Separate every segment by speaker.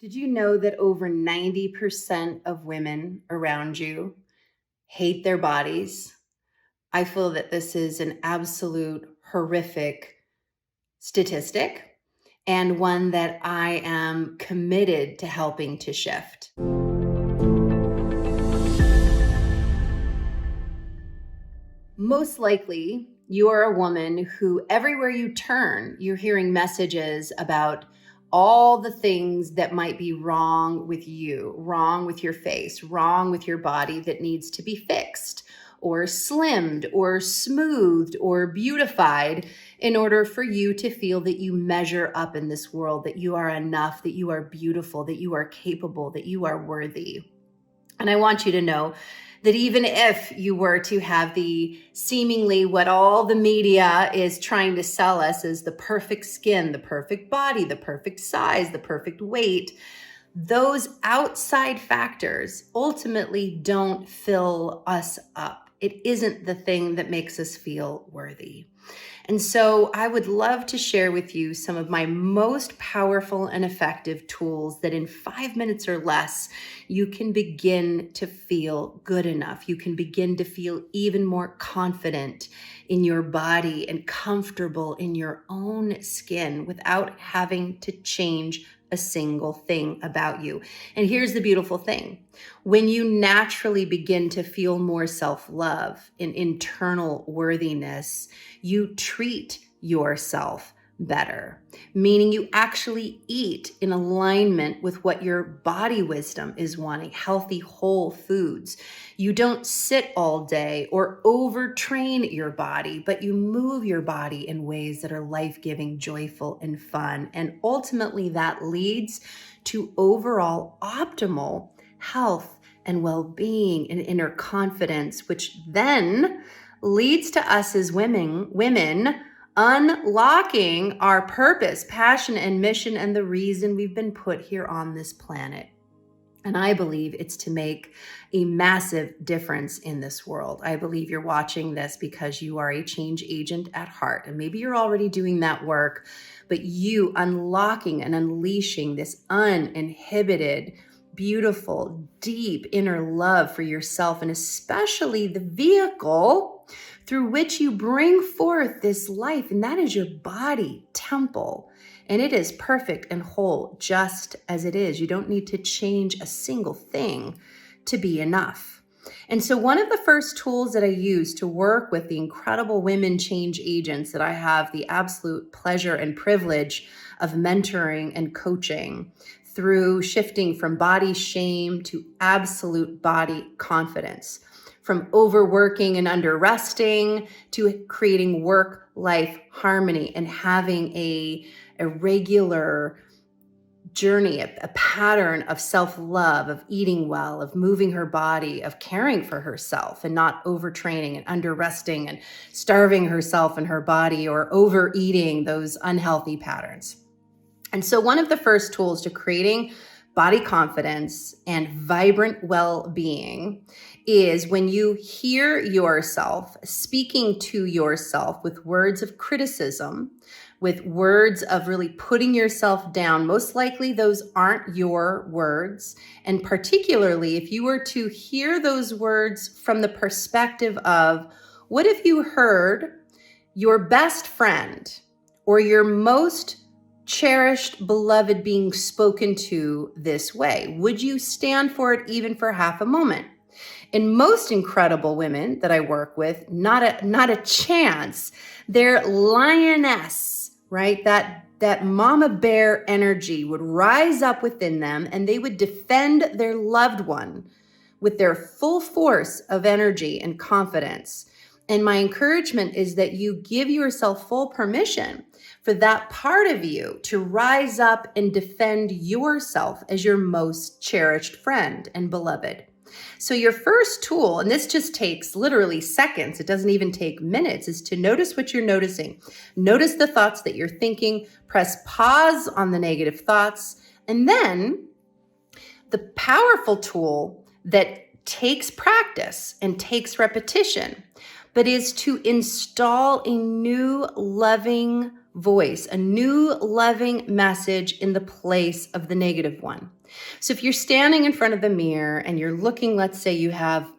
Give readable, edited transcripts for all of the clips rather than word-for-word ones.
Speaker 1: Did you know that over 90% of women around you hate their bodies? I feel that this is an absolute horrific statistic and one that I am committed to helping to shift. Most likely, you are a woman who everywhere you turn, you're hearing messages about all the things that might be wrong with you, wrong with your face, wrong with your body that needs to be fixed or slimmed or smoothed or beautified in order for you to feel that you measure up in this world, that you are enough, that you are beautiful, that you are capable, that you are worthy. And I want you to know that even if you were to have the seemingly what all the media is trying to sell us as the perfect skin, the perfect body, the perfect size, the perfect weight, those outside factors ultimately don't fill us up. It isn't the thing that makes us feel worthy. And so I would love to share with you some of my most powerful and effective tools that in 5 minutes or less, you can begin to feel good enough. You can begin to feel even more confident in your body and comfortable in your own skin without having to change a single thing about you. And here's the beautiful thing. When you naturally begin to feel more self-love and internal worthiness, you treat yourself better, meaning you actually eat in alignment with what your body wisdom is wanting, healthy, whole foods. You don't sit all day or overtrain your body, but you move your body in ways that are life-giving, joyful, and fun. And ultimately that leads to overall optimal health and well-being and inner confidence, which then leads to us as women unlocking our purpose, passion, and mission, and the reason we've been put here on this planet. And I believe it's to make a massive difference in this world. I believe you're watching this because you are a change agent at heart. And maybe you're already doing that work, but you unlocking and unleashing this uninhibited, beautiful, deep inner love for yourself, and especially the vehicle through which you bring forth this life, and that is your body temple. And it is perfect and whole just as it is. You don't need to change a single thing to be enough. And so one of the first tools that I use to work with the incredible women change agents that I have the absolute pleasure and privilege of mentoring and coaching through shifting from body shame to absolute body confidence, from overworking and under resting to creating work-life harmony and having a regular journey, a pattern of self-love, of eating well, of moving her body, of caring for herself and not overtraining and under resting and starving herself and her body or overeating, those unhealthy patterns. And so one of the first tools to creating body confidence and vibrant well-being is when you hear yourself speaking to yourself with words of criticism, with words of really putting yourself down. Most likely those aren't your words. And particularly if you were to hear those words from the perspective of, what if you heard your best friend or your most cherished beloved being spoken to this way? Would you stand for it even for half a moment? And most incredible women that I work with, not a chance. They're lioness, right? That mama bear energy would rise up within them and they would defend their loved one with their full force of energy and confidence. And my encouragement is that you give yourself full permission for that part of you to rise up and defend yourself as your most cherished friend and beloved. So your first tool, and this just takes literally seconds, it doesn't even take minutes, is to notice what you're noticing. Notice the thoughts that you're thinking, press pause on the negative thoughts, and then the powerful tool that takes practice and takes repetition, but is to install a new loving voice, a new loving message in the place of the negative one. So if you're standing in front of the mirror and you're looking, let's say you have,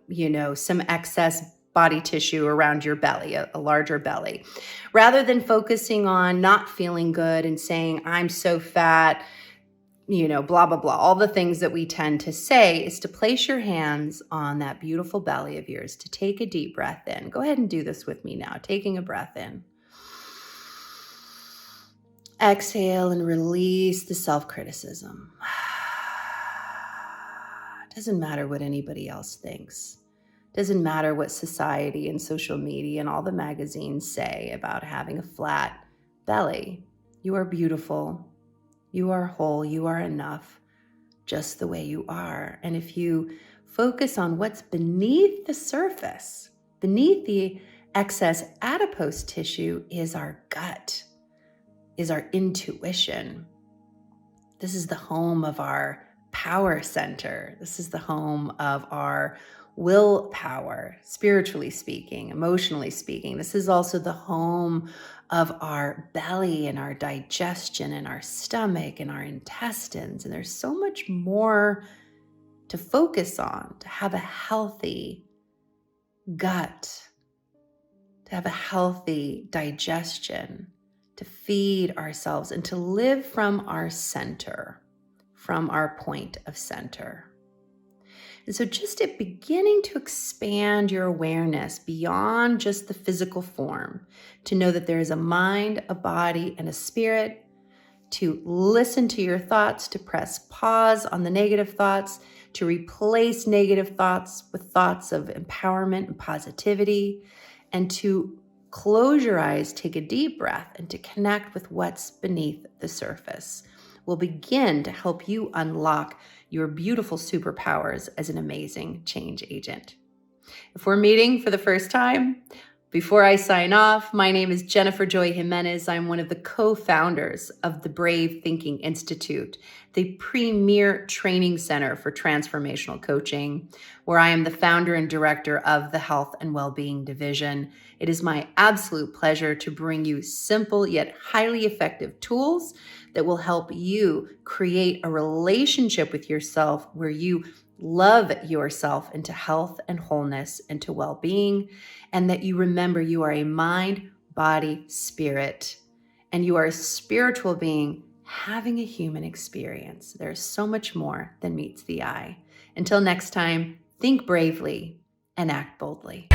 Speaker 1: some excess body tissue around your belly, a larger belly, rather than focusing on not feeling good and saying, I'm so fat, blah, blah, blah, all the things that we tend to say, is to place your hands on that beautiful belly of yours, to take a deep breath in. Go ahead and do this with me now, taking a breath in. Exhale and release the self-criticism. Doesn't matter what anybody else thinks. Doesn't matter what society and social media and all the magazines say about having a flat belly. You are beautiful. You are whole. You are enough just the way you are. And if you focus on what's beneath the surface, beneath the excess adipose tissue, is our gut, is our intuition. This is the home of our power center. This is the home of our willpower, spiritually speaking, emotionally speaking. This is also the home of our belly and our digestion and our stomach and our intestines. And there's so much more to focus on, to have a healthy gut, to have a healthy digestion, to feed ourselves and to live from our center, from our point of center. And so just at beginning to expand your awareness beyond just the physical form, to know that there is a mind, a body, and a spirit, to listen to your thoughts, to press pause on the negative thoughts, to replace negative thoughts with thoughts of empowerment and positivity, and to close your eyes, take a deep breath, and to connect with what's beneath the surface will begin to help you unlock your beautiful superpowers as an amazing change agent. If we're meeting for the first time, before I sign off, my name is Jennifer Joy Jiménez. I'm one of the co-founders of the Brave Thinking Institute, the premier training center for transformational coaching, where I am the founder and director of the Health and Wellbeing Division. It is my absolute pleasure to bring you simple yet highly effective tools that will help you create a relationship with yourself where you love yourself into health and wholeness, into well-being, and that you remember you are a mind, body, spirit, and you are a spiritual being having a human experience. There's so much more than meets the eye. Until next time, think bravely and act boldly.